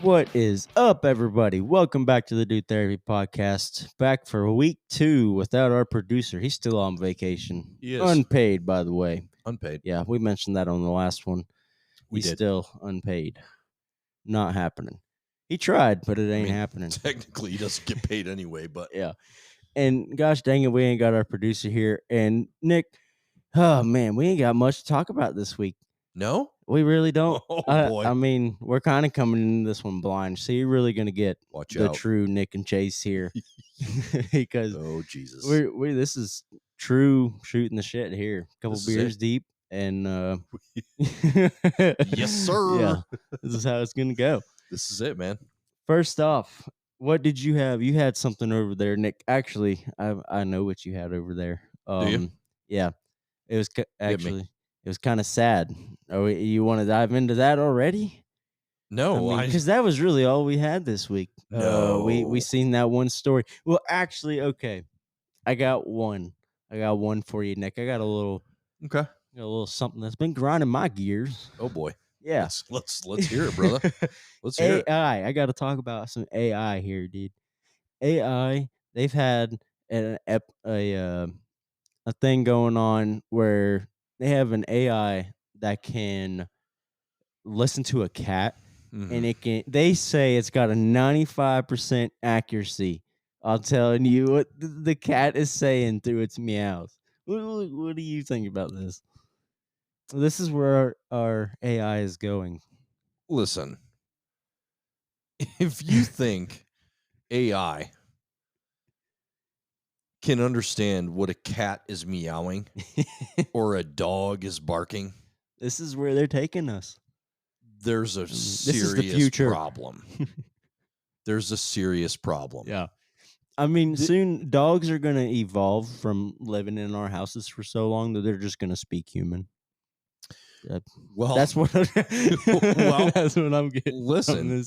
What is up, everybody? Welcome back to the Dude Therapy Podcast. Back for week 2 without our producer. He's still on vacation. He is. Unpaid, by the way. Unpaid. Yeah, we mentioned that on the last one. We He's did. still unpaid. Not happening. He tried, but it ain't happening. Technically, he doesn't get paid anyway, but Yeah. And gosh dang it, we ain't got our producer here. And Nick, oh man, we ain't got much to talk about this week. no? We really don't. Oh, boy. I mean, we're kind of coming in this one blind, so you're really gonna get Watch the out. true Nick and Chase here, because Oh, Jesus. we this is true shooting the shit here. A couple This is beers it. deep, and Yes, sir. Yeah, this is how it's gonna go. This is it, man. First off, what did you have? You had something over there, Nick. Actually, I know what you had over there. Do you? Yeah, it was me. actually. It was kind of sad. Oh, you want to dive into that already? No, Because that was really all we had this week. No. We seen that one story. Well, actually, okay, I got one for you, Nick. I got a little something that's been grinding my gears. Oh boy. Yeah, Let's hear it, brother. Let's hear it. AI. I got to talk about some AI here, dude. AI. They've had a thing going on where they have an AI that can listen to a cat, and it can. They say it's got a 95% accuracy. I'm telling you what the cat is saying through its meows. What do you think about this? This is where our AI is going. Listen, if you think AI can understand what a cat is meowing or a dog is barking, This is where they're taking us. there's a This is serious the future. problem. There's a serious problem. Yeah. I mean, soon dogs are going to evolve from living in our houses for so long that they're just going to speak human. Well, That's what well, that's what I'm getting. Listen,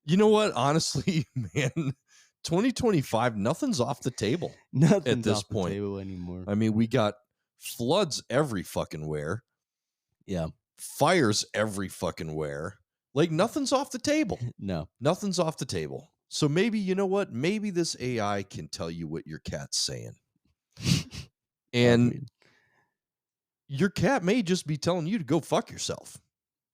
you know what? Honestly, man, 2025, nothing's off the table. Nothing's at this off point. the table anymore. I mean, we got floods every fucking where. Yeah. Fires every fucking where. Like, nothing's off the table. No. Nothing's off the table. So maybe, you know what? Maybe this AI can tell you what your cat's saying. And your cat may just be telling you to go fuck yourself.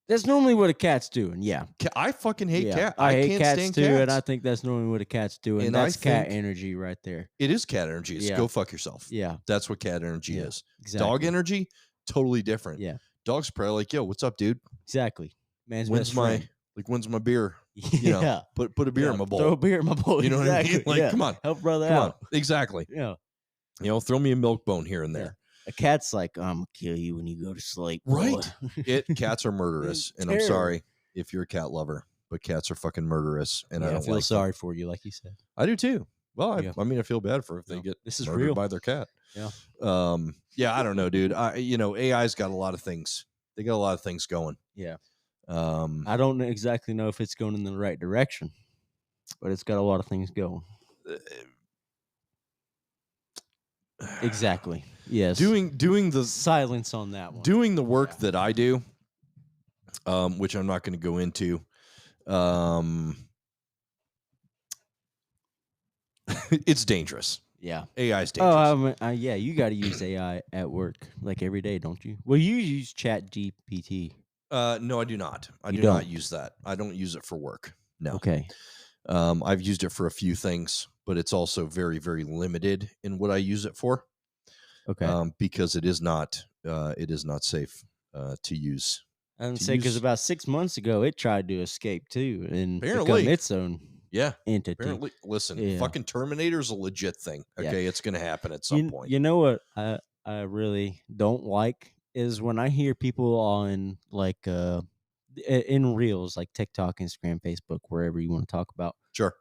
That's normally what a cat's doing. Yeah. I fucking hate cats. I hate can't cats stand too, cats. and I think that's normally what a cat's doing. And that's I cat think energy right there. It is cat energy. It's go fuck yourself. Yeah. That's what cat energy is. Exactly. Dog energy, totally different. Yeah. Dog's probably like, yo, what's up, dude? Exactly. Man's When's best friend. when's my beer? You know, put a beer in my bowl. Throw a beer in my bowl. You know what I mean? Like, come on. Help brother Come out. on. Exactly. Yeah. You know, throw me a milk bone here and there. A cat's like, I'm going to kill you when you go to sleep. Right. Cats are murderous. And I'm sorry if you're a cat lover, but cats are fucking murderous. And I don't feel like sorry them. for you, like you said. I do too. Well, I mean, I feel bad for if they get this is murdered real by their cat. Yeah. Yeah, I don't know, dude. AI's got a lot of things. They got a lot of things going. Yeah. I don't exactly know if it's going in the right direction, but it's got a lot of things going. Exactly. Yes. Doing the silence on that one. Doing the work that I do, which I'm not going to go into. It's dangerous. Yeah. AI is dangerous. Oh, yeah, you got to use AI at work like every day, don't you? Well, you use ChatGPT. No, I do not. I do not use that. I don't use it for work. No. Okay. I've used it for a few things, but it's also very, very limited in what I use it for. Okay. Because it is not safe to use. I would say because about 6 months ago, it tried to escape too and apparently become its own entity. Apparently, listen, fucking Terminator's a legit thing. Okay, it's going to happen at some point. You know what I really don't like is when I hear people on like in reels like TikTok, Instagram, Facebook, wherever you want to talk about. Sure.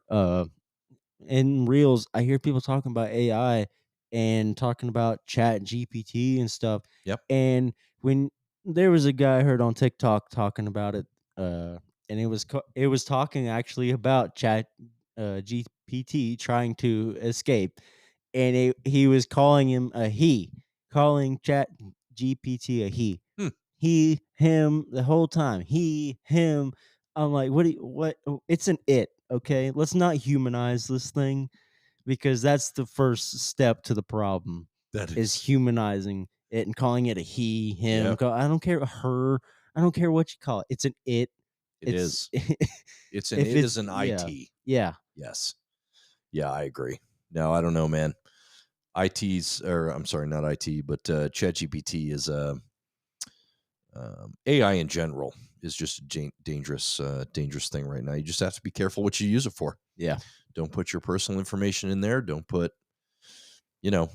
In reels, I hear people talking about AI and talking about Chat GPT and stuff. Yep. And when there was a guy I heard on TikTok talking about it, and it was talking actually about Chat GPT trying to escape, and he was calling him a he, calling Chat GPT a he. He, him, the whole time. He, him. I'm like, "What do you what?" It's an it, okay? Let's not humanize this thing because that's the first step to the problem That is is, humanizing it and calling it a he, him. yeah, I don't care her. I don't care what you call it. It's an it. it It's is. It's an if it it's is an yeah. IT. Yeah. Yes. Yeah, I agree. No, I don't know, man. IT's, or I'm sorry, not IT, but ChatGPT is AI in general is just a dangerous, dangerous thing right now. You just have to be careful what you use it for. Yeah. Don't put your personal information in there. Don't put, you know,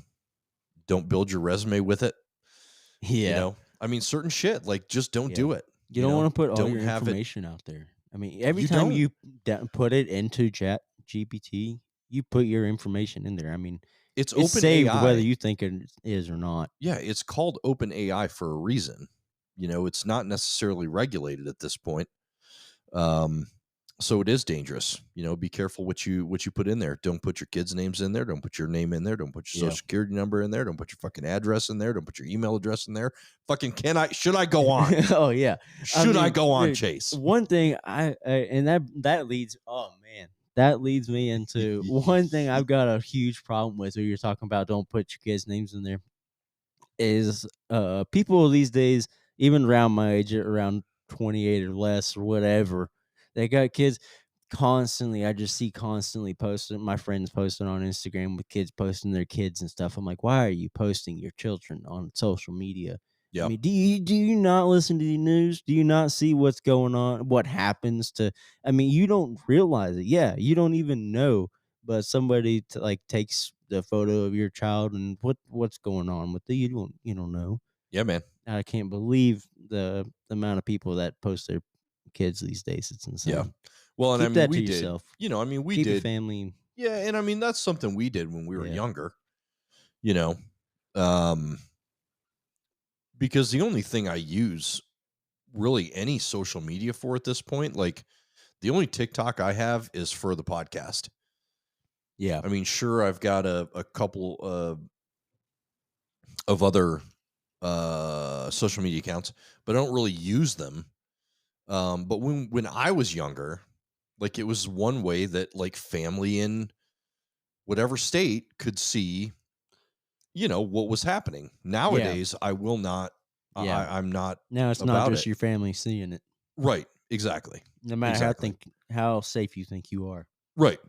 don't build your resume with it. Yeah. I mean, certain shit, like just don't Yeah. do it. You don't wanna put all Don't your have it. information out there. I mean, every You time don't. you put it into Chat GPT, you put your information in there. I mean, It's it's open saved whether AI. you think it is or not. Yeah, it's called open AI for a reason. It's not necessarily regulated at this point. Um, so it is dangerous. Be careful what you put in there. Don't put your kids' names in there. Don't put your name in there. Don't put your Yeah. social security number in there. Don't put your fucking address in there. Don't put your email address in there. Fucking should I go on? Oh, yeah. I Should I mean, go on, dude, Chase? one thing and that leads oh, man, that leads me into one thing I've got a huge problem with when you're talking about don't put your kids' names in there. Is people these days, even around my age, around 28 or less or whatever, they got kids constantly. I just see constantly posting my friends posting on Instagram with kids posting their kids and stuff. I'm like, why are you posting your children on social media? I Yeah. mean, do you not listen to the news? Do you not see what's going on? What happens to I mean, you don't realize it. Yeah, you don't even know, but somebody like takes the photo of your child and what's going on with it. You don't know. Yeah, man. I can't believe the amount of people that post their kids these days. It's Yeah. insane. Well, and I Keep mean, that to we did. yourself. We Keep your did. family. Yeah, and I mean that's something we did when we were Yeah. younger. You know, um, because the only thing I use really any social media for at this point, like the only TikTok I have is for the podcast. Yeah. I mean, sure, I've got a couple of other social media accounts, but I don't really use them. But when I was younger, like it was one way that like family in whatever state could see, what was happening. Yeah. Nowadays, I will not. Yeah. I'm not Now it's not about just it. your family seeing it. Right. Exactly. No matter Exactly. how safe you think you are. Right.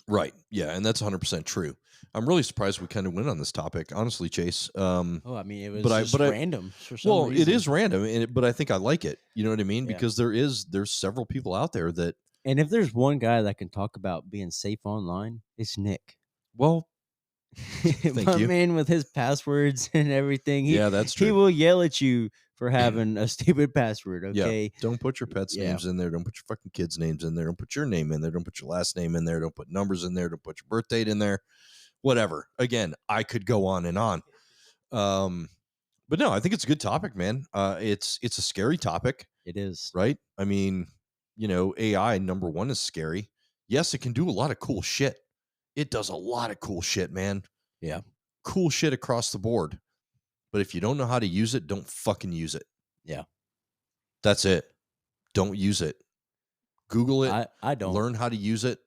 Right. Yeah, and that's 100% true. I'm really surprised we kind of went on this topic, honestly, Chase. Oh, I mean, it But was I, just but I, random for some well, it reason. is random, but I think I like it. You know what I mean? Yeah. Because there's several people out there that, And if there's one guy that can talk about being safe online, it's Nick. well, thank My you. man with his passwords and everything, he Yeah, that's he true. will yell at you for having a stupid password, Yeah, okay? don't put your pets' Yeah. names in there. Don't put your fucking kids' names in there. Don't put your name in there. Don't put your last name in there. Don't put numbers in there. Don't put your birth date in there. Whatever. Again, I could go on and on. Um, but no, I think it's a good topic, man. It's a scary topic, It is. right? I mean, AI number one is scary. Yes, it can do a lot of cool shit. It does a lot of cool shit, man. Yeah. Cool shit across the board. But if you don't know how to use it, don't fucking use it. Yeah. That's it. Don't use it. Google it, I don't. learn how to use it.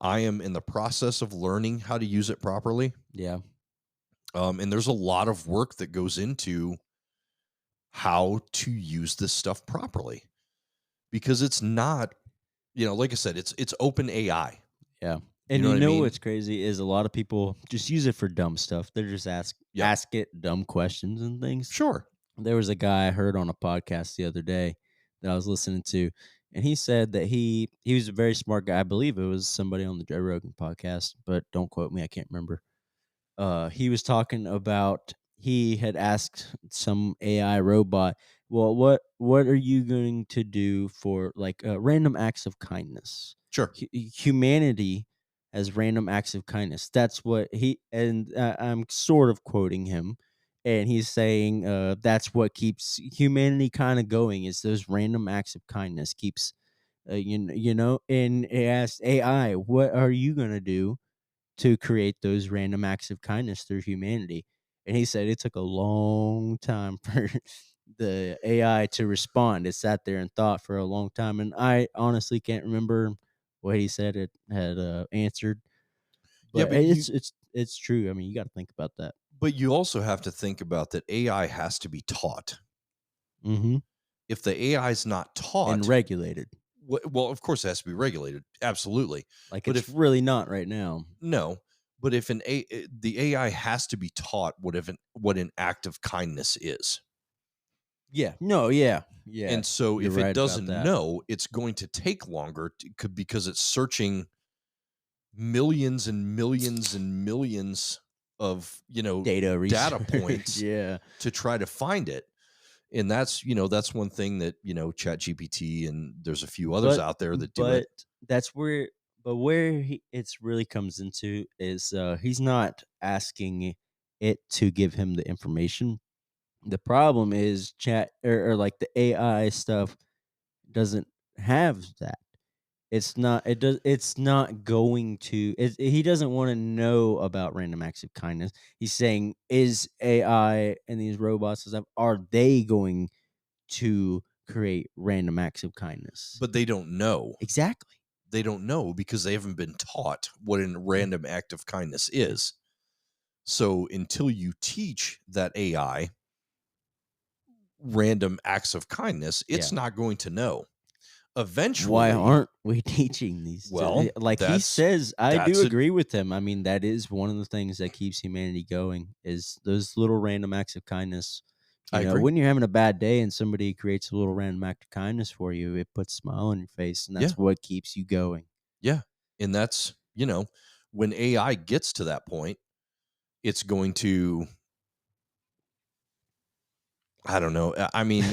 I am in the process of learning how to use it properly. Yeah. And there's a lot of work that goes into how to use this stuff properly because it's not, like I said, it's open AI. Yeah. You And know you what I know mean? what's crazy is a lot of people just use it for dumb stuff. They're just Yep. ask it dumb questions and things. Sure. There was a guy I heard on a podcast the other day that I was listening to, and he said that he was a very smart guy. I believe it was somebody on the Joe Rogan podcast, but don't quote me, I can't remember. He was talking about he had asked some AI robot, "Well, what are you going to do for like random acts of kindness? Sure. Humanity has random acts of kindness." That's what he and I'm sort of quoting him, and he's saying that's what keeps humanity kind of going is those random acts of kindness keeps and he asked AI, "What are you gonna do to create those random acts of kindness through humanity?" And he said it took a long time for the AI to respond. It sat there and thought for a long time, and I honestly can't remember what he said it had answered, Yeah, but it's true. I mean, you got to think about that. but you also have to think about that AI has to be taught. Hmm. If the AI is not And taught, regulated, well, of course it has to be regulated, absolutely. like But it's if really not right now. no, but if the AI has to be taught what an act of kindness is. Yeah. No. Yeah. Yeah. And so You're if it right about doesn't that. know, it's going to take longer because it's searching millions and millions and millions of, Data data research. points Yeah. to try to find it. And that's one thing that, Chat GPT and there's a few others But out there that do it. but that's where where it's really comes into is he's not asking it to give him the information. The problem is chat or like the AI stuff doesn't have that. It's not going to he doesn't want to know about random acts of kindness. He's saying is AI and these robots and stuff, are they going to create random acts of kindness? But they don't know. Exactly. They don't know because they haven't been taught what a random act of kindness is. So until you teach that AI random acts of kindness, it's Yeah. not going to know. Why Eventually, aren't we teaching these well, like he that's says, I do that's it. agree with him. I mean, that is one of the things that keeps humanity going is those little random acts of kindness. I agree. When you're having a bad day and somebody creates a little random act of kindness for you, it puts a smile on your face, and Yeah, that's what keeps you going. yeah, and that's when AI gets to that point, it's going to. I don't know. I mean,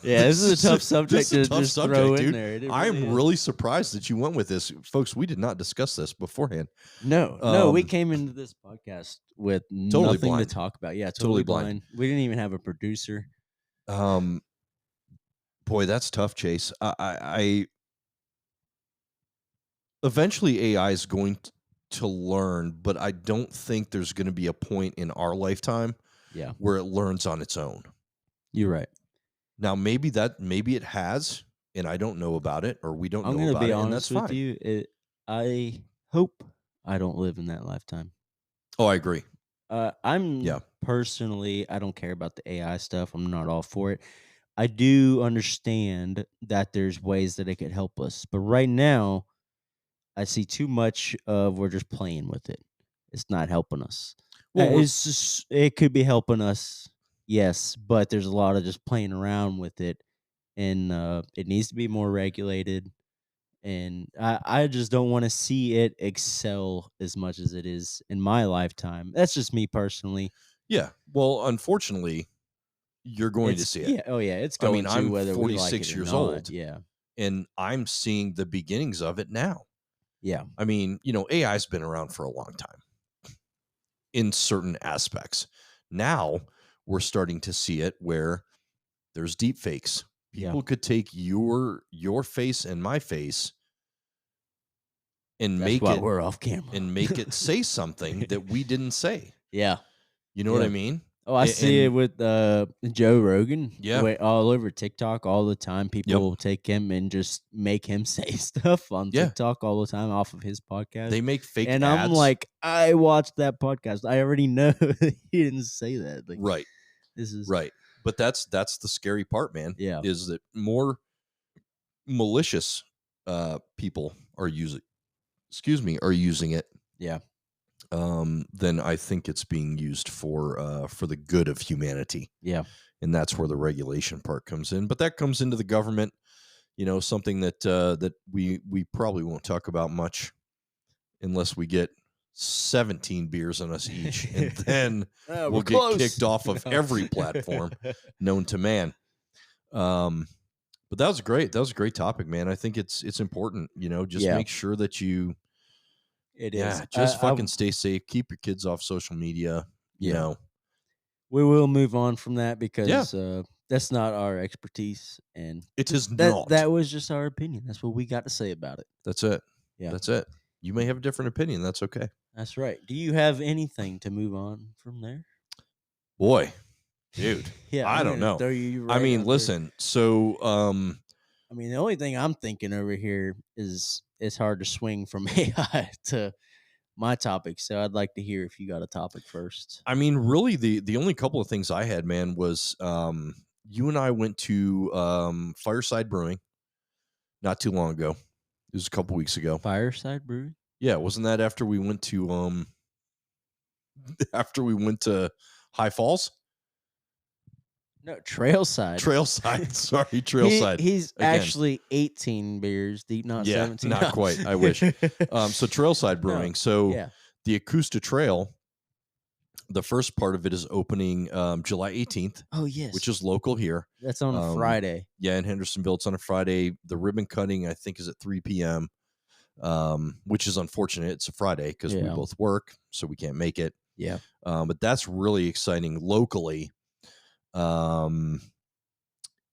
Yeah, this is a tough this subject is a to tough just throw subject, in dude. there. It really I'm is. really surprised that you went with this, folks. We did not discuss this beforehand. No, no, we Um, came into this podcast with Totally nothing to blind. talk about. Yeah, Totally totally blind. blind. We didn't even have a producer. Um, Boy, that's tough, Chase. I eventually AI is going to learn, but I don't think there's going to be a point in our lifetime Yeah, where it learns on its own. you're right. Now, maybe it has, and I don't know about it, or we don't I'm know gonna about be it, and that's honest with fine. you. I hope I don't live in that lifetime. Oh, I agree. I'm Yeah, personally, I don't care about the AI stuff. I'm not all for it. I do understand that there's ways that it could help us, but right now, I see too much of we're just playing with it. It's not helping us. well, It's just it could be helping us, yes, but there's a lot of just playing around with it, and it needs to be more regulated. And I just don't want to see it excel as much as it is in my lifetime. That's just me personally. yeah. Well, unfortunately, you're going to It's see it. yeah, oh yeah, it's I mean, going to I'm whether we like it 46 or years not. old, Yeah, and I'm seeing the beginnings of it now. yeah, I mean, AI's been around for a long time in certain aspects. Now we're starting to see it where there's deep fakes. yeah. People could take your face and my face and That's make why it we're off camera. say something that we didn't say. Yeah, You know what I yeah. mean? Oh, I see it And with Joe Rogan. yeah, Way all over TikTok all the time. yep, People take him and just make him say stuff on yeah. TikTok all the time off of his podcast. They make fake And I'm ads. like, I watched that podcast. I already know that he didn't say that. Like Right, this is right. But that's the scary part, man, yeah, is that more malicious people are using are using it, yeah, then I think it's being used for the good of humanity, yeah, and that's where the regulation part comes in. But that comes into the government, something that that we probably won't talk about much unless we get 17 beers on us each, and then We're we'll get kicked close. off of No. every platform known to man. Um, but that was great. That was a great topic, man. I think it's important. Just Yeah, make sure that you it is. yeah, just fucking stay safe. Keep your kids off social media. You Yeah. know, We will move on from that yeah, because that's not our expertise, and it is that not. was just our opinion. That's what we got to say about it. That's it. Yeah, That's it. You may have a different opinion. That's okay. that's right. Do you have anything to move on from there? Boy, dude, Yeah, I I'm don't gonna know. throw you I right mean, under. listen, so I mean, the only thing I'm thinking over here is it's hard to swing from AI to my topic. So I'd like to hear if you got a topic first. I mean, really, the only couple of things I had, man, was you and I went to Fireside Brewing not too long ago. It was a couple weeks ago. Fireside Brewery? Yeah, wasn't that after we went to after we went to High Falls? No, Trailside. Trailside. Sorry, He Trailside. he's Again, actually 18 beers deep, not yeah, 17. not quite. I wish. So Trailside No. Brewing. So Yeah. the Acoustic Trail, the first part of it is opening July 18th, Oh, which yes. is local here. That's on a Um, Friday. yeah, in Hendersonville, it's on a Friday. The ribbon cutting, I think, is at 3 p.m., which is unfortunate. It's a Friday because we Yeah. both work, so we can't make it. Yeah. But that's really exciting locally. Um,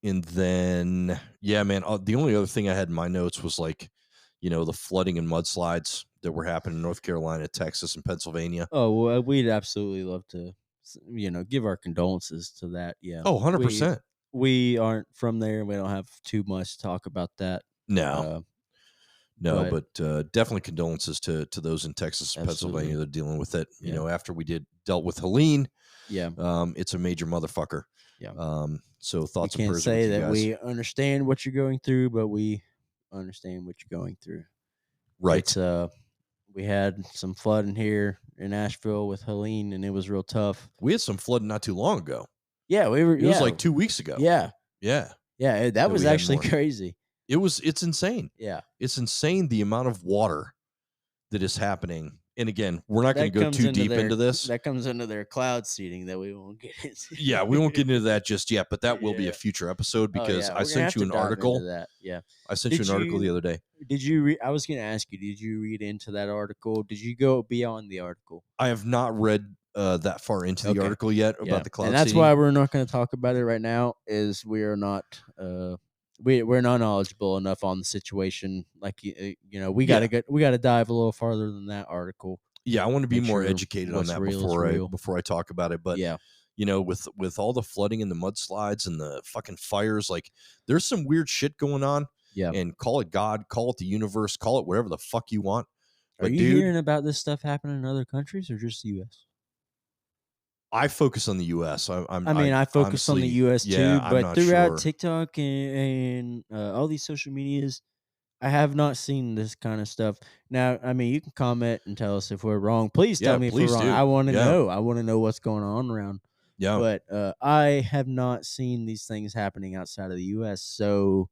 and then, yeah, man, the only other thing I had in my notes was like, the flooding and mudslides that were happening in North Carolina, Texas, and Pennsylvania. Oh, well, we'd absolutely love to, give our condolences to that. Yeah. Oh, We 100%. we aren't from there, and we don't have too much to talk about that. No, Uh, no, but but definitely condolences to those in Texas and Pennsylvania absolutely. that are dealing with it. Yeah. After we dealt with Helene, Yeah. it's a major motherfucker. Yeah. So We thoughts and can't prayers are with say you that guys. we understand what you're going through, but we understand what you're going through. Right. It's we had some flooding here in Asheville with Helene, and it was real tough. We had some flooding not too long ago. Yeah, we were. It was Yeah, like 2 weeks ago. yeah, Yeah, yeah. That that was we had actually more. crazy. It's insane. Yeah, It's insane the amount of water that is happening. And again, we're not going to that go comes too into deep their into this. cloud seeding that we won't get Yeah, we won't get into. into that just yet, but that will be a Yeah. future episode Oh because yeah, I we're gonna sent have you to an dive into article. that. Yeah. I sent you Did an article the you? other day. Did you read? I was gonna ask you. Did you read into that article? Did you go beyond the article? I have not read that far into the Okay. article yet Yeah, about the and cloud that's seeding. why we're not going to talk about it right now. Is we are not we're not knowledgeable enough on the situation. Like Yeah, we got to dive a little farther than that article. yeah, I want to be Make more sure educated on what's that real is before I real. before I talk about it. But Yeah, with all the flooding and the mudslides and the fucking fires, like there's some weird shit going on. yeah. And call it God, call it the universe, call it whatever the fuck you want. Are But you dude, hearing about this stuff happening in other countries or just the U.S.? I focus on the U.S. I mean, I I focus on the honestly, U.S. yeah, too, I'm but not throughout sure. TikTok and all these social medias, I have not seen this kind of stuff. Now, I mean, you can comment and tell us if we're wrong. Please tell Yeah, me if we're please wrong. do. I want to Yeah, know. I want to know what's going on around. yeah. But I have not seen these things happening outside of the U.S. So,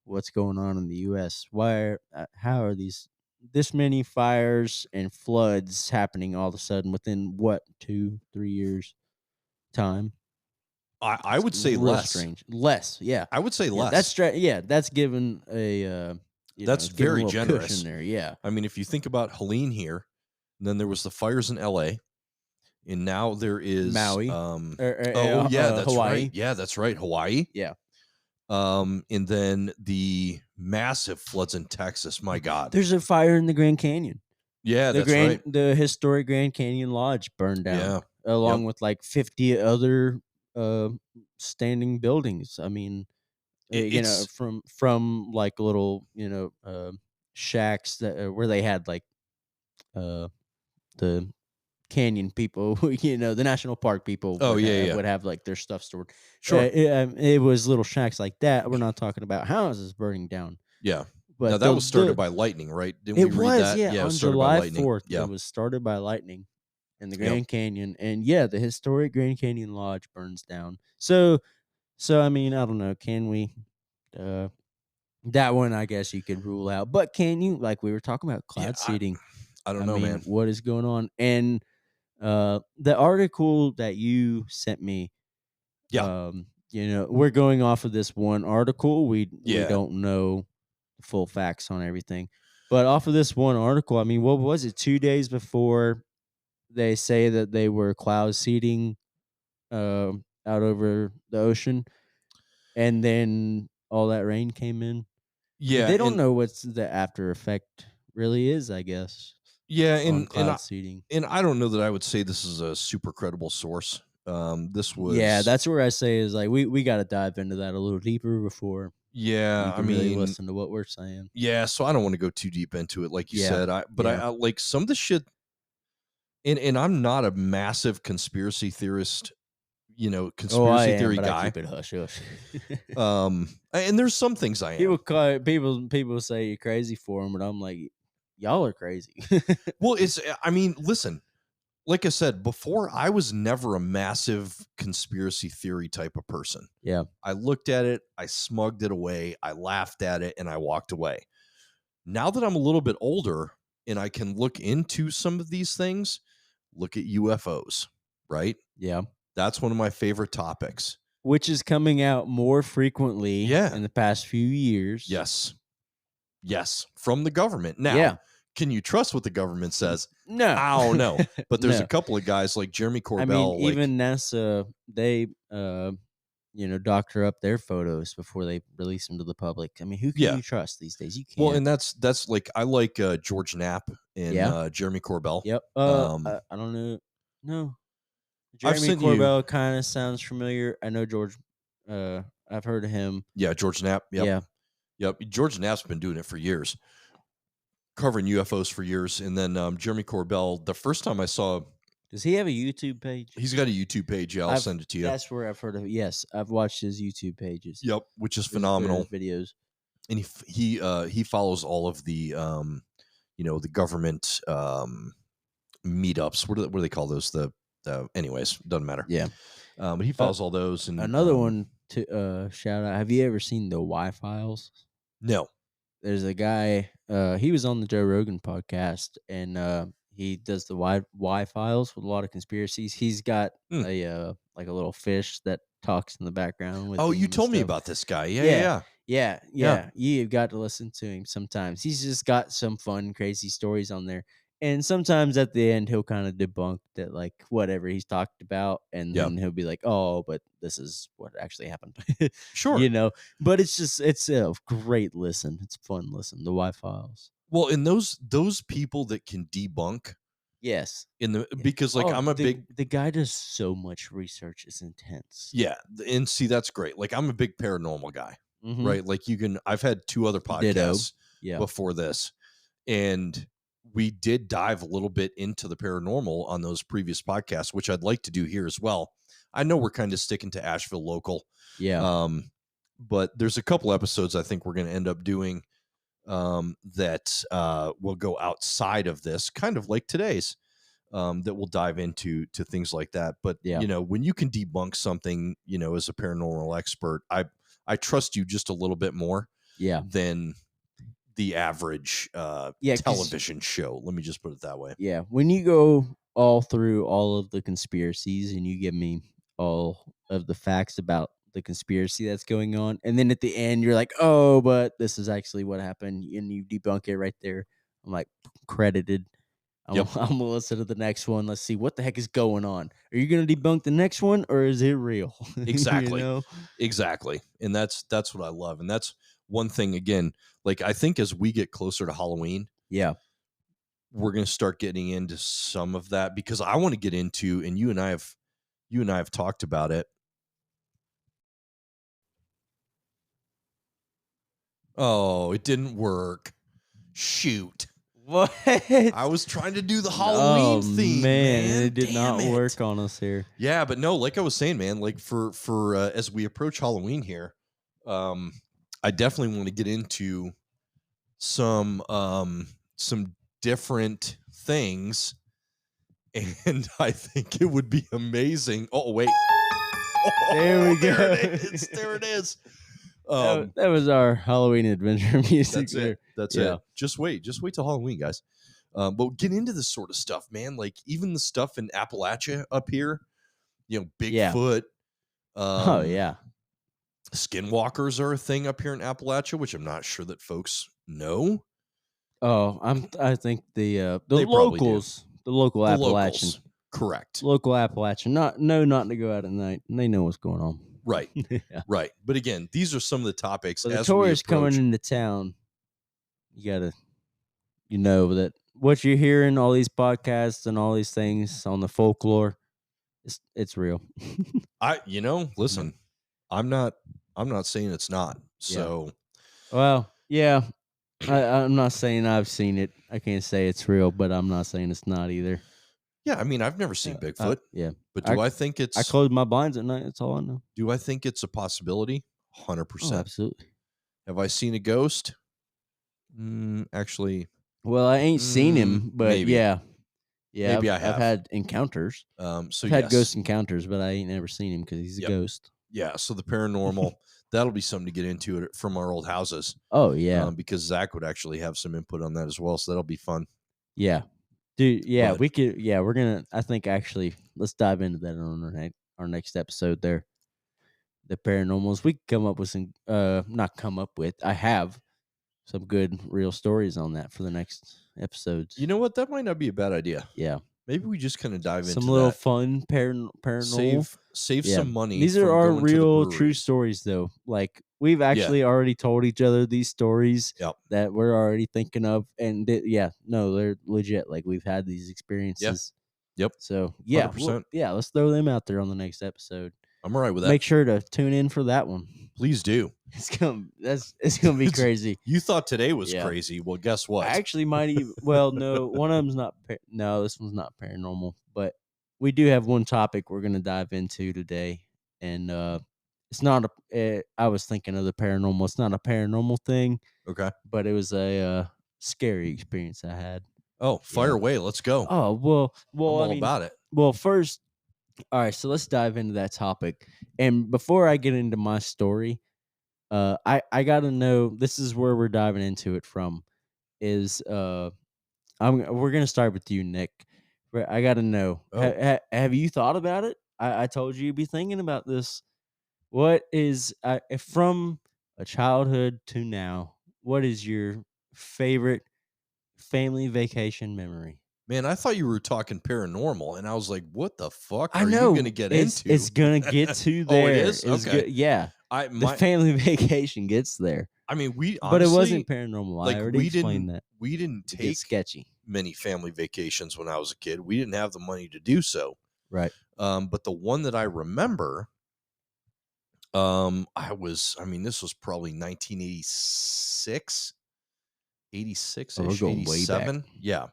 what's going on in the U.S.? How are this many fires and floods happening all of a sudden within what 2-3 years time? I It's would say real less. strange. Less, yeah. I would say Yeah, that's less. yeah, that's given a, That's given a very little cushion generous. there, yeah. I mean, if you think about Helene here, then there was the fires in L.A. and now there is Maui oh yeah, that's right. Hawaii. Yeah, that's right. Hawaii. Yeah. And then the massive floods in Texas. My God. There's a fire in the Grand Canyon. Yeah, that's right. The historic Grand Canyon Lodge burned down Yeah. Yep. along with, like, 50 other, uh, standing buildings. I mean, It's like, little, shacks that, where they had, like, uh, the canyon people, the national park people oh yeah, yeah. would have like their stuff stored. Sure. It was little shacks like that. We're not talking about houses burning down, Yeah. Now but that was started by lightning, right? Didn't we it read was, that? yeah, Yeah, it was on started by July lightning. 4th. It Yeah. was started by lightning in the Yep. Grand Canyon, and yeah, the historic Grand Canyon Lodge burns down. So I mean, I don't know. Can we? Uh, that one, I guess you could rule out. But can you, like we were talking about Yeah, cloud seeding? I don't I know, mean, man. what is going on? And the article that you sent me, Yeah. we're going off of this one article. We Yeah. don't know the full facts on everything, but off of this one article, I mean, what was it? 2 days before they say that they were cloud seeding out over the ocean, and then all that rain came in. Yeah, They don't and know what's the after effect really is, I guess, yeah, on and cloud seeding. I don't know that I would say this is a super credible source. This Yeah, was that's where I say is like we got to dive into that a little deeper before you yeah, I can really mean, listen to what we're saying. yeah, so I don't want to go too deep into it, like you Yeah, said. yeah. I like some of the shit, and I'm not a massive conspiracy theorist, Oh, I conspiracy am, theory but I guy. keep it hush hush. And there's some things I am. People say you're crazy for them, but I'm like, y'all are crazy. Well, I mean, listen, like I said before, I was never a massive conspiracy theory type of person. Yeah, I looked at it, I smugged it away, I laughed at it, and I walked away. Now that I'm a little bit older and I can look into some of these things, look at UFOs, right? yeah. That's one of my favorite topics. Which is coming out more frequently Yeah. in the past few years. Yes. Yes. From the government. Now, Yeah. can you trust what the government says? No. I don't know. But there's a No. couple of guys like Jeremy I mean, Corbell, like, even NASA, they doctor up their photos before they release them to the public. I mean, who can yeah. you trust these days? You Well, can't. and that's like I like George Knapp and Yeah. Jeremy Corbell. Yep. Um, I don't know. No. I've Jeremy sent you, Corbell kind of sounds familiar. I know George. I've heard of him. yeah, George Knapp. Yep. Yeah. Yep. George Knapp's been doing it for years, covering UFOs for years. And then Jeremy Corbell, the first time I saw, Does he have a YouTube page? he's got a YouTube page. Yeah, I'll I've send it to you. That's where I've heard of it. Yes, I've watched his YouTube pages. Yep, which is Their phenomenal. videos. And he follows all of the the government meetups. What do they call those? The anyways, doesn't matter. Yeah. But he Uh, follows all those, and Another one to shout out. Have you ever seen the Y Files? no. There's a guy. He was on the Joe Rogan podcast, and he does the Y Files with a lot of conspiracies. He's got Hmm. a like a little fish that talks in the background with Oh, you him and told me stuff. about this guy. Yeah, yeah, Yeah, yeah. yeah, Yeah. yeah. You've got to listen to him sometimes. He's just got some fun, crazy stories on there. And sometimes at the end, he'll kind of debunk that, like whatever he's talked about, and Yeah. then he'll be like, "Oh, but this is what actually happened," Sure. you know. But it's a great listen. It's a fun listen. The Y Files. Well, and those people that can debunk Yes. in the Yeah. because like Oh, I'm a big the guy does so much research. It's intense. yeah, and see that's great. Like I'm a big paranormal guy, Mm-hmm. right? Like I've had two other Ditto. podcasts Yeah. before this, and we did dive a little bit into the paranormal on those previous podcasts, which I'd like to do here as well. I know we're kind of sticking to Asheville local, Yeah. but there's a couple episodes I think we're going to end up doing that will go outside of this, kind of like today's, that we'll dive into to things like that. But Yeah. when you can debunk something, as a paranormal expert, I trust you just a little bit more Yeah. than the average Yeah. 'Cause television show. Let me just put it that way. yeah, when you go all through all of the conspiracies and you give me all of the facts about the conspiracy that's going on, and then at the end you're like, "Oh, but this is actually what happened," and you debunk it right there. I'm like, credited. I'm, Yep, I'm gonna listen to the next one. Let's see what the heck is going on. Are you gonna debunk the next one, or is it real? you exactly, know? exactly, and that's what I love, and that's one thing. Again, like I think as we get closer to Halloween, Yeah, we're going to start getting into some of that because I want to get into, and you and I have talked about it. Oh, it didn't work. Shoot. what? I was trying to do the Oh Halloween theme, man, and man. it did Damn not it. work on us here. Yeah, but no, like I was saying, man, like for as we approach Halloween here, um I definitely want to get into some different things, and I think it would be amazing. Oh, wait. There we Oh, there go. it is. There it is. That was our Halloween adventure music That's there. it. That's Yeah. it. Just wait. Just wait till Halloween, guys. But get into this sort of stuff, man. Like even the stuff in Appalachia up here, Yeah. Bigfoot, Oh um, yeah. skinwalkers are a thing up here in Appalachia, which I'm not sure that folks know. Oh, I think the They probably do. locals, the local The Appalachian, locals, correct. local Appalachian, not to go out at night. And they know what's going on. Right. Yeah. Right. But again, these are some of the topics But the as we tourists coming approach. into town, you gotta that what you're hearing, all these podcasts and all these things on the folklore, It's real. Listen, I'm not I'm not saying it's not. Yeah. So, Well, yeah. I'm not saying I've seen it. I can't say it's real, but I'm not saying it's not either. yeah, I mean, I've never seen Bigfoot, Yeah. but I I it's close my blinds at night. That's all I know. do I think it's a possibility? Oh, 100%. absolutely. Have I seen a ghost? Actually, Well, I ain't seen him, but maybe. yeah, yeah. Maybe I've I I've have. had encounters. So I've had yes. ghost encounters, but I ain't never seen him because he's a Yep. ghost. Yeah, so the paranormal, that'll be something to get into it from our old houses, Oh yeah, because Zach would actually have some input on that as well, so that'll be fun. yeah, dude. Yeah, But we could. Yeah, we're gonna. I think actually, let's dive into that on our next episode. There, the paranormals. We could come up with some. Not come up with. I have some good real stories on that for the next you episodes. know what? That might not be a bad idea. Yeah, Maybe we just kind of dive some into little that. fun paranormal. Save Yeah. some money These are from our going to the real true breweries. stories though. Like we've Yeah. actually already told each other these stories Yep. that we're already thinking of and yeah, no, they're legit. Like we've had these Yeah. experiences. Yep. So, yeah, well, 100%. yeah, let's throw them out there on the next episode. I'm all right with that. Make sure to tune in for that one. Please do. It's going to be crazy. You thought today was Yeah. crazy. Well, guess I what? actually might even well, no, one of them's not no, this one's not paranormal, but we do have one topic we're gonna dive into today, and it's not I was thinking of the paranormal. It's not a paranormal thing, Okay. but it was a scary experience I had. Oh, fire Yeah. away. Let's go. Oh I'm I all mean, about it. well, first, all right. So let's dive into that topic, and before I get into my story, I gotta know. This is where we're diving into it from. Is we're gonna start with you, Nick. I gotta know. Oh, Have you thought about it? I told you you'd be thinking about this. What is if from a childhood to now? What is your favorite family vacation memory? man, I thought you were talking paranormal, and I was like, what the fuck I are you going to know get it's into? gonna get to Oh, it there. is? It's Okay. good. Yeah, I the my family vacation gets there, I mean, we but it wasn't honestly paranormal. I like already explained that. we didn't It gets take sketchy, many family vacations when I was a kid. We didn't have the money to do so. right? But the one that I remember, I mean, this was probably 1986, Oh, we're ish, going way back. 87. Yeah.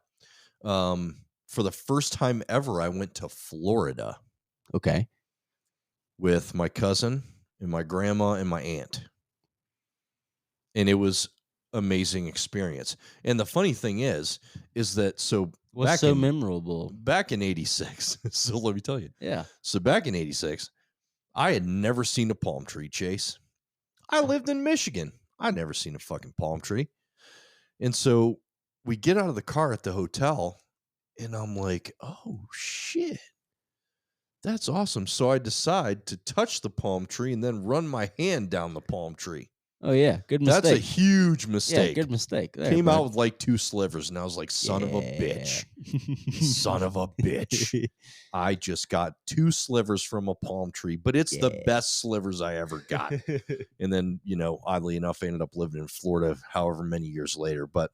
For the first time ever, I went to Florida Okay. with my cousin and my grandma and my aunt. And it was amazing experience. And the funny thing is that so What's so memorable? back in 86, so let me tell you. Yeah. So back in 86, I had never seen a palm tree, Chase. I lived in Michigan. I'd never seen a fucking palm tree. And so we get out of the car at the hotel and I'm like, "Oh shit. That's awesome." So I decide to touch the palm tree and then run my hand down the palm tree. Oh, yeah, good That's a mistake. huge Yeah, mistake. good mistake there, Came out bud. with like 2 slivers, and I was like, "Son of a Yeah. bitch. Son of a bitch." I just got 2 slivers from a palm tree, but it's the Yeah. best slivers I ever got. And then, oddly enough, I ended up living in Florida however many years later, but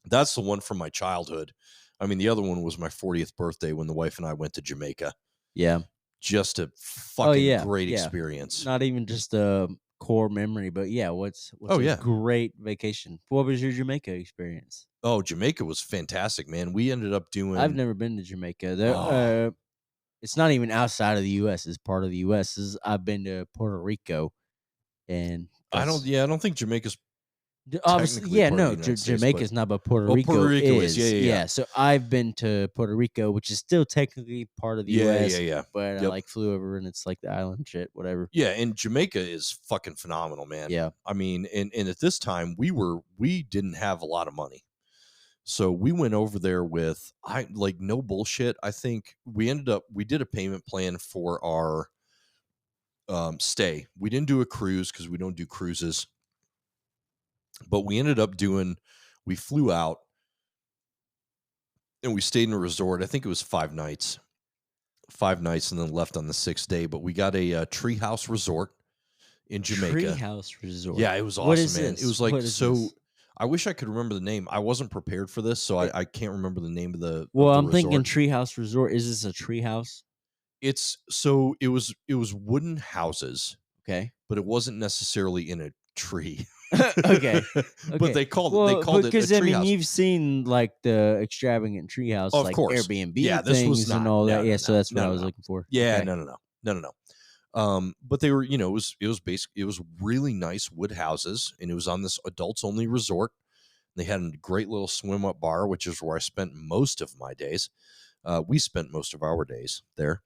that's the one from my childhood. I mean, the other one was my 40th birthday when the wife and I went to Jamaica. Yeah. Just a Oh, fucking yeah, great yeah. experience. Not even just a core memory, but yeah, what's Oh, a yeah. great vacation? What was your Jamaica experience? Oh, Jamaica was fantastic, man. We ended up I've doing never been to Jamaica. oh, It's not even outside of the US, it's part of the US. I've been to Puerto Rico, and that's I don't think Jamaica's obviously, technically yeah, part of the no, United States, but Jamaica's not, but Puerto oh, Puerto Rico Rico is. Yeah, is. yeah, yeah. Yeah, so I've been to Puerto Rico, which is still technically part of the Yeah, yeah, US, yeah. but I Yep. like flew over and it's like the island shit, whatever. Yeah, and Jamaica is fucking phenomenal, man. Yeah. I mean, and at this time we didn't have a lot of money. So we went over there with I like no bullshit. I think we did a payment plan for our stay. We didn't do a cruise because we don't do cruises, but we ended up doing we flew out and we stayed in a resort. I think it was 5 nights. 5 nights and then left on the 6th day. But we got a treehouse resort in Jamaica. Treehouse Resort. Yeah, it was What awesome, is man. It this? was like What is this? I wish I could remember the name. I wasn't prepared for this, so Eh, I can't remember the name of well, the I'm thinking resort. Treehouse Resort. Is this a treehouse? it was wooden houses, Okay. but it wasn't necessarily in a tree. Okay. But Okay. they called it a Because I tree mean, house. you've seen like the extravagant treehouse, Of like course. Yeah, Airbnb this was things and not. all No, that. no, Yeah, no. so that's what No, I no, was no. looking for. Yeah, Okay. no, no, no. No, no, no. But they were, it was really nice wood houses, and it was on this adults only resort. They had a great little swim up bar, which is where I spent most of my days. We spent most of our days there.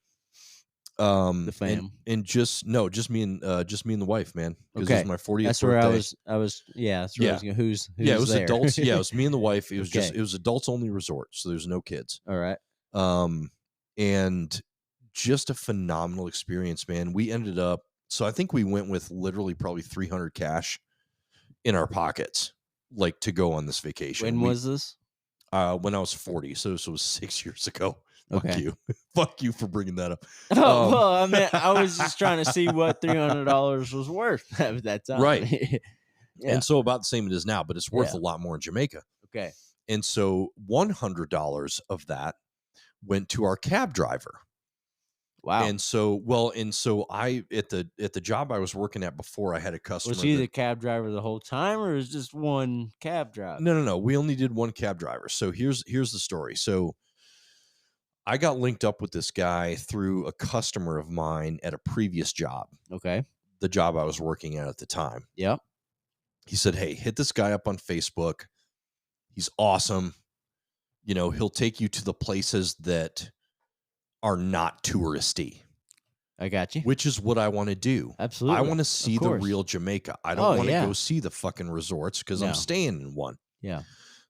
The And fam. just no, just me and the wife, man, because it was Okay. my 40th That's where I birthday. was. I was. Yeah, that's where I Yeah, was going. yeah, it Who's was there? adults. Yeah, it was me and the wife. Okay. It was adults only resort, so there's no kids. All right. Um, and just a phenomenal experience, man. We ended up, so I think we went with literally probably 300 cash in our pockets, like to go on this vacation. When was this? When I was 40, so this was 6 years ago. Fuck Okay. you, fuck you for bringing that up. Oh Um, well, I mean, I was just trying to see what $300 was worth at that time. right, Yeah. and so about the same it is now, but it's worth Yeah. a lot more in Jamaica. Okay. And so $100 of that went to our cab driver. Wow. And so I at the job I was working at before, I had a Was customer he that the cab driver the whole time, or is just one cab driver? no, no, no, we only did one cab driver. So here's the story. So I got linked up with this guy through a customer of mine at a previous job, Okay. the job I was working at the time. Yep. He said, "Hey, hit this guy up on Facebook. He's awesome. He'll take you to the places that are not touristy." I got you. Which is what I wanna do. I Absolutely. wanna Of see the course. real Jamaica. I don't Oh wanna yeah. go see the fucking resorts because 'cause I'm No. staying in one. Yeah.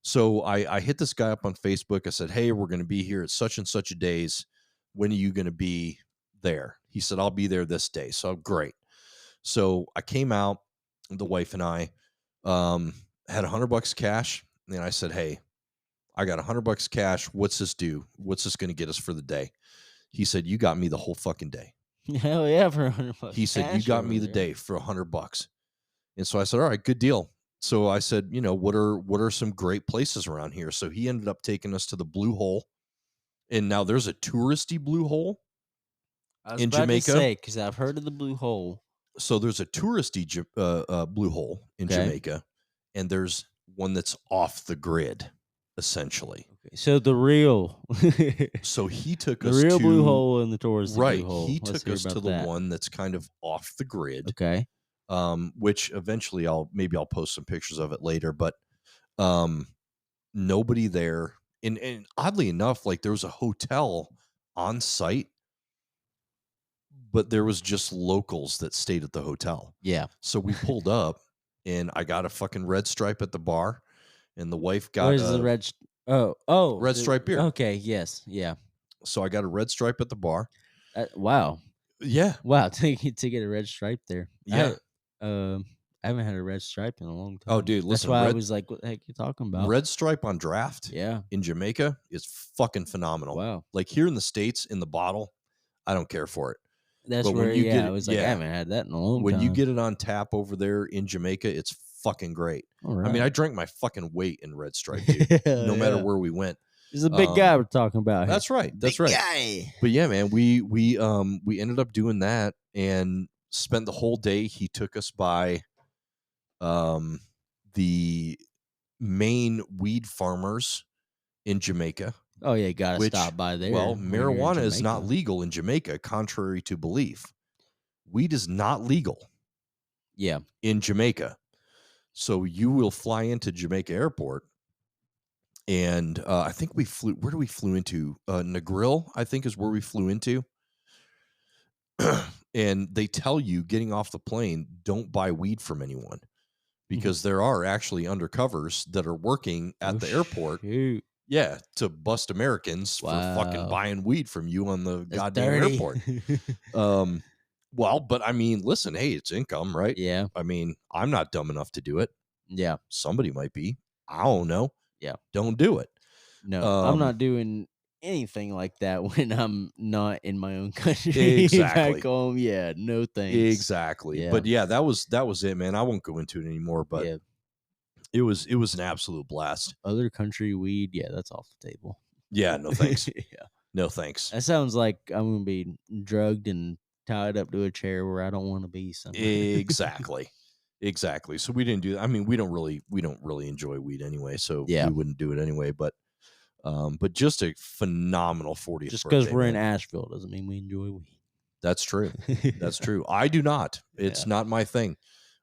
So I hit this guy up on Facebook. I said, "Hey, we're gonna be here at such and such a days. When are you gonna be there?" He said, "I'll be there this day." So, great. So, I came out, the wife and I, had $100 cash, and I said, "Hey, I got $100 cash. What's this do? What's this gonna get us for the day?" He said, "You got me the whole fucking day." Hell yeah, for 100 bucks He said, "You cash got over me the there. day for $100." And so I said, "All right, good deal." So I said, what are some great places around here? So he ended up taking us to the Blue Hole. And now there's a touristy Blue Hole I was in about to Jamaica. say because I've heard of the blue hole. So there's a touristy Blue Hole in Okay. Jamaica, and there's one that's off the grid, essentially. Okay. So the real, So he took the us real blue to hole and the touristy blue right. hole. He Let's took hear us to about the that. one that's kind of off the grid, Okay. which eventually I'll post some pictures of it later. But um, nobody there. And oddly enough, like there was a hotel on site, but there was just locals that stayed at the hotel. Yeah. So we pulled up and I got a fucking red stripe at the bar and the wife What got is the a red? Oh, red stripe beer. okay. Yes. Yeah. So I got a red stripe at the bar. Wow. Yeah. Wow. To get a red stripe there. Yeah. Um I haven't had a red stripe in a long Oh, time. dude, That's listen, why I was like, "What the heck you talking about?" red stripe on draft Yeah. in Jamaica is fucking phenomenal. Wow. Like here in the States in the bottle, I don't care for it. That's But when where you get yeah, I it, was like, I yeah, haven't had that in a long when you time. get it on tap over there in Jamaica, it's fucking great. All I mean, right. I drank my fucking weight in red stripe, dude. No matter Yeah. where we went. He's a big guy we're talking about here. That's right. Big That's right. guy. But yeah, man, we ended up doing that and spent the whole day. He took us by um the main weed farmers in Jamaica, Oh yeah, you gotta which, stop by there well, when you're in marijuana is not Jamaica. legal in Jamaica, contrary to belief. Weed is not legal Yeah. in Jamaica. So you will fly into Jamaica Airport, and I think we flew. Where do we flew into? Negril, I think, is where we flew into. And they tell you getting off the plane, don't buy weed from anyone because there are actually undercovers that are working at Oh the airport. shoot. Yeah, to bust Americans for fucking Wow. buying weed from you on the That's goddamn dirty. airport. Um, well, but I mean, listen, hey, it's income, right? Yeah. I mean, I'm not dumb enough to do it. Yeah. Somebody might be. I don't know. Yeah. Don't do it. No, I'm Um, not doing anything like that when I'm not in my own country back exactly. home. Yeah, no thanks. Exactly. Yeah. But yeah, that was it, man. I won't go into it anymore, but Yeah. it was an absolute blast. Other country weed, yeah, that's off the table. Yeah, no thanks. Yeah. No, thanks. That sounds like I'm gonna be drugged and tied up to a chair where I don't wanna be somewhere. Exactly. Exactly. So we didn't do that. I mean, we don't really enjoy weed anyway, so Yeah. we wouldn't do it anyway, but just a phenomenal 40th Just because 'cause birthday, we're in man. Asheville doesn't mean we enjoy weed. That's true. That's Yeah. true. I do not. Yeah. It's not my thing.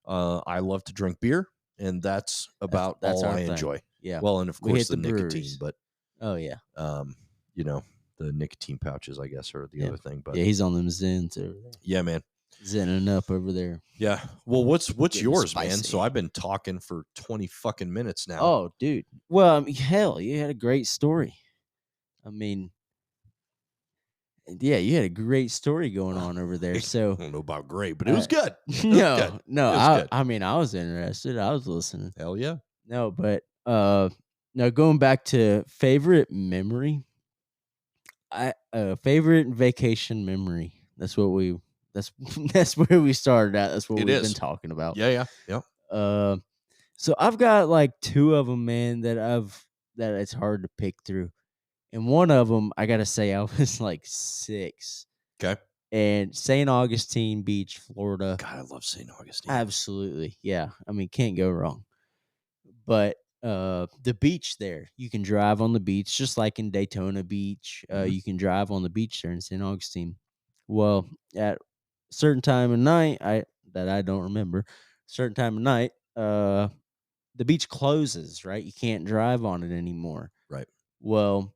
I love to drink beer, and that's about That's all our I thing. enjoy. Yeah. Well, and of We course hit the the nicotine, breweries. but Oh, yeah. um, you know, the nicotine pouches, I guess, are the Yeah. other thing. But Yeah, he's on them Zins over there. yeah, man. Zenning up over there. Yeah. Well, what's Getting yours, man? So spicy. I've been talking for 20 fucking minutes now. Oh, dude. Well, I mean, hell, you had a great story. I mean, yeah, you had a great story going Well, on over there. I So, don't know about great, but it was uh, good. It was good. no, It was good. I mean, I was interested. I was listening. Hell yeah. No, but now going back to favorite memory, favorite vacation memory. That's that's where we started at. That's what It we've been is. talking about. Yeah, yeah. Yeah. Uh, so I've got like two of them, man, that it's hard to pick through. And one of them, I gotta say, I was like 6, Okay. and St. Augustine Beach, Florida. God, I love St. Augustine. Absolutely, yeah. I mean, can't go wrong. But the beach there, you can drive on the beach just like in Daytona Beach. Mhm. You can drive on the beach there in St. Augustine. Well, at a certain time of night, I don't remember, certain time of night, the beach closes. Right, you can't drive on it anymore. Right. Well,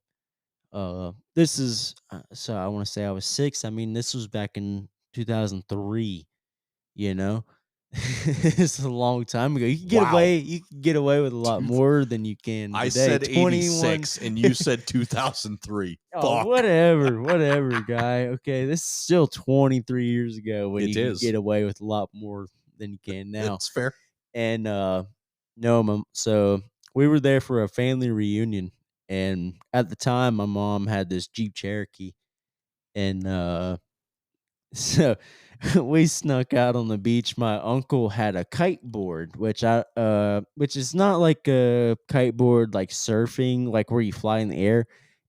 this is so I want to say I was 6. I mean, this was back in 2003. You know, it's a long time ago. Wow. You can get away with a lot Two more than you can I today. said 21. 86 and you said 2003. Oh, Fuck. whatever, whatever, guy. Okay, this is still 23 years ago when It you could is. get away with a lot more than you can now. It's fair. And no, so we were there for a family reunion, and at the time, my mom had this Jeep Cherokee, and so we snuck out on the beach. My uncle had a kite board, which is not like a kite board like surfing, like where you fly in the air.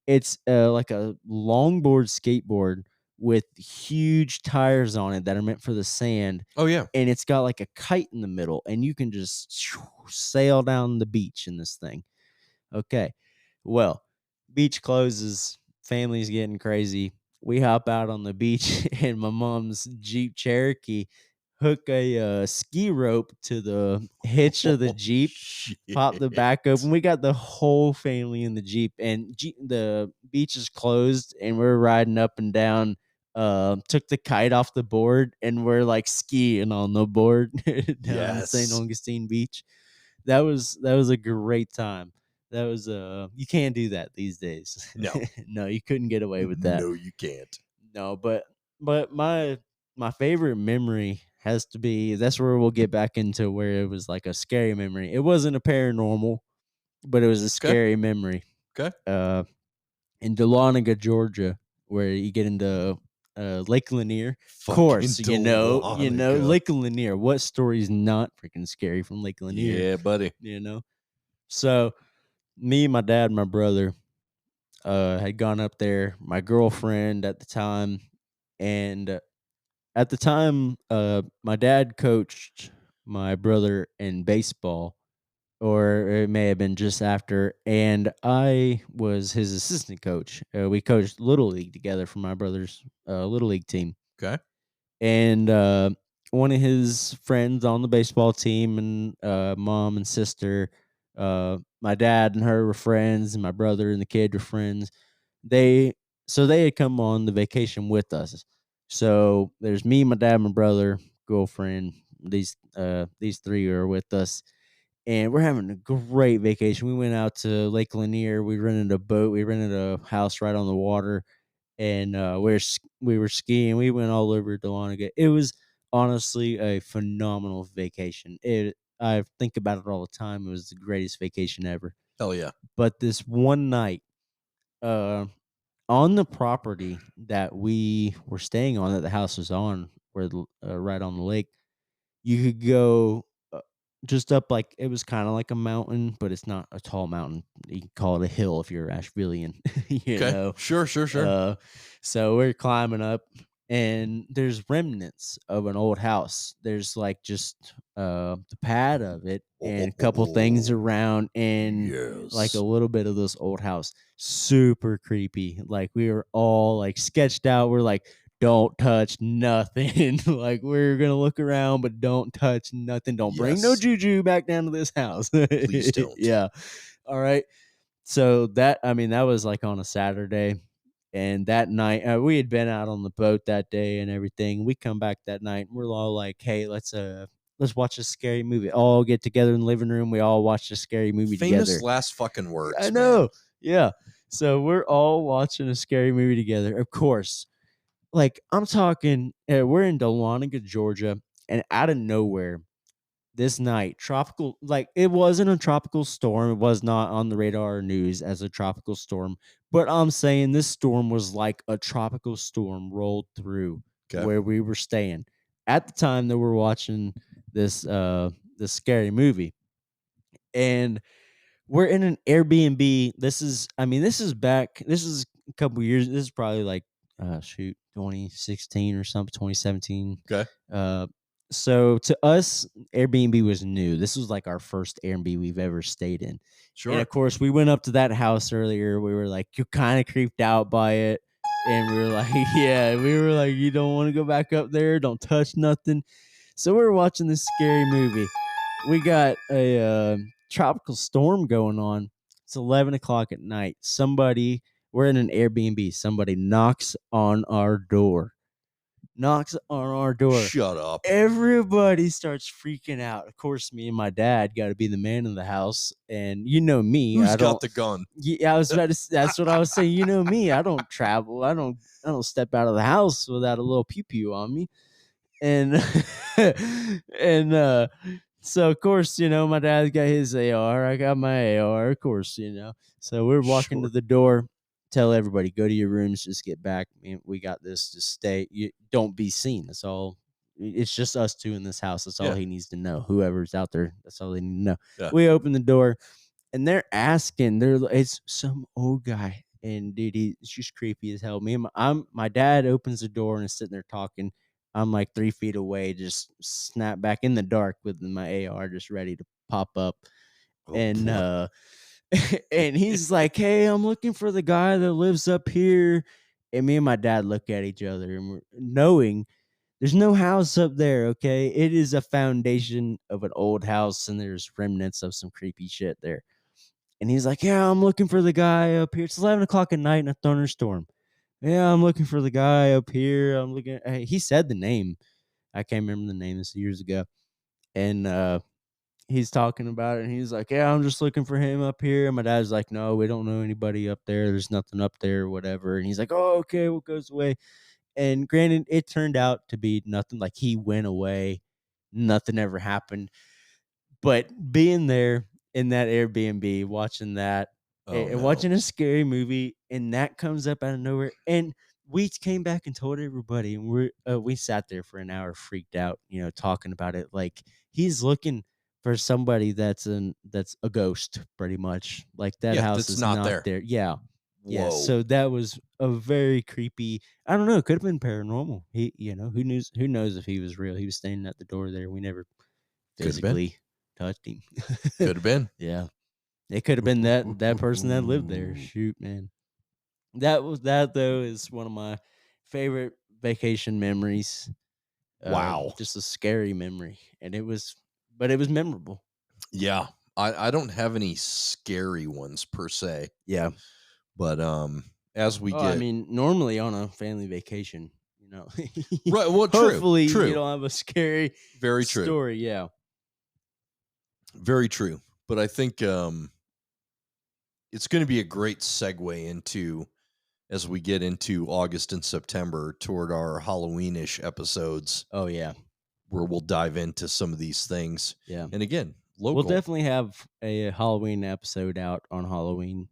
It's like a longboard skateboard with huge tires on it that are meant for the sand, Oh yeah. and it's got like a kite in the middle, and you can just sail down the beach in this thing. Okay. Well, beach closes, family's getting crazy. We hop out on the beach and my mom's Jeep Cherokee hook a ski rope to the hitch of the Oh Jeep, pop the shit. back open. We got the whole family in the Jeep, and the beach is closed and we're riding up and down. Took the kite off the board and we're like skiing on the board down in St. Yes. Augustine Beach. That was a great time. That was you can't do that these days. No. No, you couldn't get away with that. No, you can't. No, but my favorite memory has to be that's where we'll get back into where it was like a scary memory. It wasn't a paranormal, but it was a Okay. scary memory. Okay. Uh in Dahlonega, Georgia, where you get into Lake Lanier. Of Fucking course, Dahlonega. Lake Lanier. What story is not freaking scary from Lake Lanier? Yeah, buddy. You know? So me, my dad, my brother had gone up there. My girlfriend at the time, and at the time, my dad coached my brother in baseball, or it may have been just after, and I was his assistant coach. We coached little league together for my brother's little league team, Okay. and one of his friends on the baseball team and mom and sister, my dad and her were friends, and my brother and the kid were friends. They so they had come on the vacation with us. So there's me, my dad, my brother, girlfriend. These three are with us, and we're having a great vacation. We went out to Lake Lanier. We rented a boat. We rented a house right on the water, and we were skiing. We went all over Dahlonega. It was honestly a phenomenal vacation. I think about it all the time. It was the greatest vacation ever. Hell yeah. But this one night, uh, on the property that we were staying on, that the house was on, right on the lake, you could go. just up like it was kinda like a mountain, but it's not a tall mountain. You can call it a hill if you're Ashevillean, you Okay. know? Sure, sure, sure. Uh, so we're climbing up, and there's remnants of an old house. There's, like, just, the pad of it and a couple things Oh, around and, like, a yes. little bit of this old house. Super creepy. Like, we were all, like, sketched out. We're like, "Don't touch nothing." Like, "We're gonna look around, but don't touch nothing. Don't bring no Yes. juju back down to this house." Please don't. Yeah. Alright. So that I mean, that was, like, on a Saturday, and that night we had been out on the boat that day and everything. We come back that night, and we're all like, "Hey, let's watch a scary movie." All get together in the living room, we all watched a scary movie Famous together. last fucking I words, man. know. Yeah. So we're all watching a scary movie together. Of course, like, I'm talking, we're in Dahlonega, Georgia, and out of nowhere, this night, tropical like, it wasn't a tropical storm, it was not on the radar or news as a tropical storm, but I'm saying this storm was like a tropical storm rolled through Okay. where we were staying. At the time that we're watching this scary movie, and we're in an Airbnb. This is a couple years. This is probably like, shoot, 2016 or something, 2017. Okay. Uh, so to us, Airbnb was new. This was like our first Airbnb we've ever stayed in. And of Sure. course, we went up to that house earlier. We were like, you're kind of creeped out by it. And we were like, yeah, we were like, you don't want to go back up there. Don't touch nothing. So we were watching this scary movie. We got a tropical storm going on. It's 11 o'clock at night. We're in an Airbnb. Somebody knocks on our door. Knocks on our door. Shut up. Everybody starts freaking out. Of course, me and my dad got to be the man in the house, and you know me, Who's I got don't. the gun? Yeah, I was about to. That's what I was saying. You know me, I don't travel. I don't step out of the house without a little pew pew on me. And and so of course, my dad got his AR, I got my AR, of course, So we're walking to Sure. the door, tell everybody, go to your rooms, just get back. We got this, just stay. You don't be seen. That's all. It's just us two in this house. That's all Yeah. he needs to know. Whoever's out there, that's all they need to know. Yeah. We open the door, and it's some old guy, and dude, he's just creepy as hell. My dad opens the door and is sitting there talking. I'm like 3 feet away, just snap back in the dark with my AR, just ready to pop up. Oh And boy. and he's like, "Hey, I'm looking for the guy that lives up here." And me and my dad look at each other, and we're knowing there's no house up there. Okay, it is a foundation of an old house, and there's remnants of some creepy shit there. And he's like, "Yeah, I'm looking for the guy up here. It's 11 o'clock at night in a thunderstorm. Yeah, I'm looking for the guy up here. I'm looking." He said the name. I can't remember the name. This years ago. And he's talking about it, and he's like, "Yeah, I'm just looking for him up here." And my dad's like, "No, we don't know anybody up there. There's nothing up there, or whatever." And he's like, "Oh, okay, what goes away?" And granted, it turned out to be nothing. Like, he went away. Nothing ever happened. But being there in that Airbnb, watching that, Oh and no. watching a scary movie, and that comes up out of nowhere, and we came back and told everybody, and we sat there for an hour freaked out, talking about it, like, he's looking for somebody that's a ghost, pretty much, like, that Yeah, house that's is not not there. there. Yeah. Yeah, Whoa. so that was a very creepy. I don't know, it could've been paranormal. Who knows if he was real. He was standing at the door there, we never Could have been. physically touched him. Could have been. Yeah. It could have been that person that lived there. Shoot, man. That though is one of my favorite vacation memories. Wow. Just a scary memory. But it was memorable. Yeah. I don't have any scary ones per se, Yeah. but as we Oh, I get mean, normally on a family vacation, right, well, true, hopefully you true, don't have a scary very true, story. Yeah. very true. But I think it's going to be a great segue into as we get into August and September toward our Halloweenish episodes Oh yeah. where we'll dive into some of these things. Yeah. And again, We'll local. definitely have a Halloween episode out on Halloween.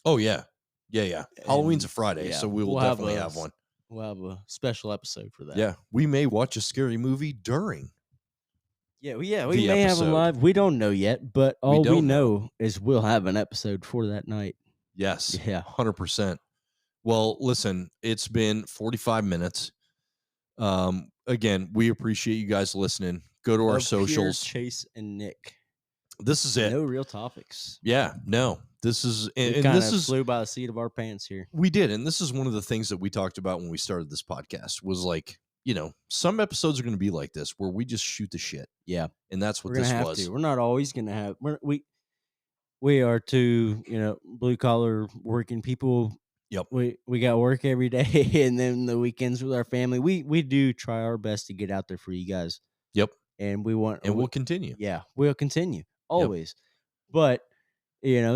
Oh yeah. Yeah, yeah. Halloween's And a Friday, yeah, so we will definitely have one. we'll have a special episode for that. Yeah, we may watch a scary movie during Yeah, we the may have them episode. live. We don't know yet, but We all we don't know. know is we'll have an episode for that night. Yes, Yeah, 100%. Well, listen, it's been 45 minutes. Again, we appreciate you guys listening. Go to our love Pierre, socials. Chase, and Nick. This is it. No real topics. Yeah, no. This is We and kind this of is flew by the seat of our pants here. we did, and this is one of the things that we talked about when we started this podcast was like, some episodes are going to be like this where we just shoot the shit. Yeah, And that's what we're gonna this have to. was. We're not always gonna have. We are two, blue collar working people. Yep. We got work every day, and then the weekends with our family. We do try our best to get out there for you guys, Yep. and we want. And we'll continue. Yeah, we'll continue Yep. always, but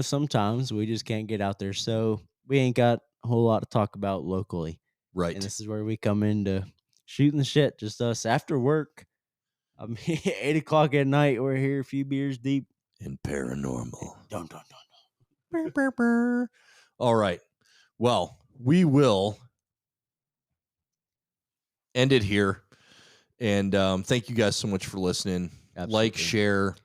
sometimes we just can't get out there, so we ain't got a whole lot to talk about locally, and Right. this is where we come into shooting the shit, just us after work. I mean, 8 o'clock at night, we're here a few beers deep. And paranormal. Dun, dun, dun. Brr, brr, brr. All right. Well, we will end it here. And thank you guys so much for listening. Like, Absolutely. share,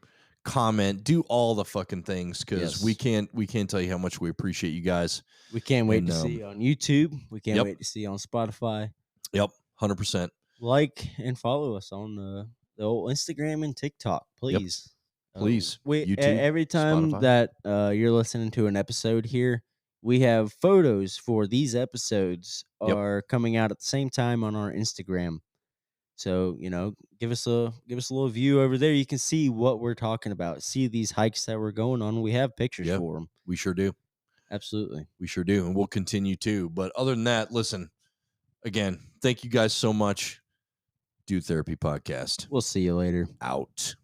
comment, do all the fucking things because we Yes. can't tell you how much we appreciate you guys. We can't wait And, to see you on YouTube. We can't yep. wait to see you on Spotify. Yep, 100%. Like and follow us on the old Instagram and TikTok, Yep. please. Please. We YouTube, every time Spotify. that you're listening to an episode here, we have photos for these episodes Yep. are coming out at the same time on our Instagram. So, give us a little view over there. You can see what we're talking about. See these hikes that we're going on. We have pictures Yeah, for them. we sure do. Absolutely. We sure do. And we'll continue to. But other than that, listen, again, thank you guys so much. Dude Therapy Podcast. We'll see you later. Out.